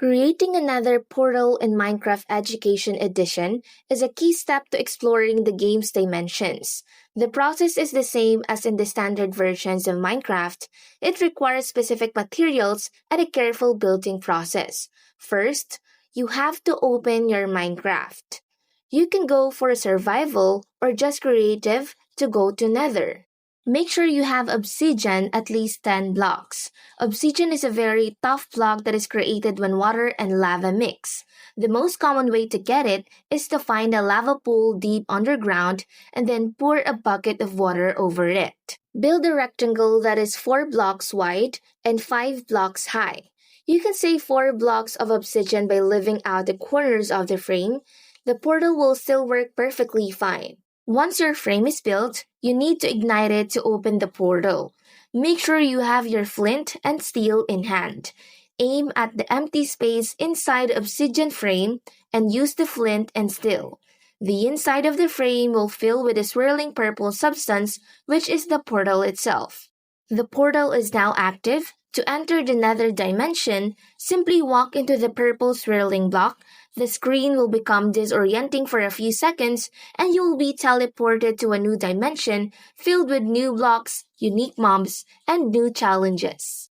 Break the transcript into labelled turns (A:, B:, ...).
A: Creating another portal in Minecraft Education Edition is a key step to exploring the game's dimensions. The process is the same as in the standard versions of Minecraft. It requires specific materials and a careful building process. First, you have to open your Minecraft. You can go for survival or just creative to go to Nether. Make sure you have obsidian at least 10 blocks. Obsidian is a very tough block that is created when water and lava mix. The most common way to get it is to find a lava pool deep underground and then pour a bucket of water over it. Build a rectangle that is 4 blocks wide and 5 blocks high. You can save 4 blocks of obsidian by leaving out the corners of the frame. The portal will still work perfectly fine. Once your frame is built, you need to ignite it to open the portal. Make sure you have your flint and steel in hand. Aim at the empty space inside the obsidian frame and use the flint and steel. The inside of the frame will fill with a swirling purple substance, which is the portal itself. The portal is now active. To enter the nether dimension, simply walk into the purple swirling block. The screen will become disorienting for a few seconds, and you will be teleported to a new dimension filled with new blocks, unique mobs, and new challenges.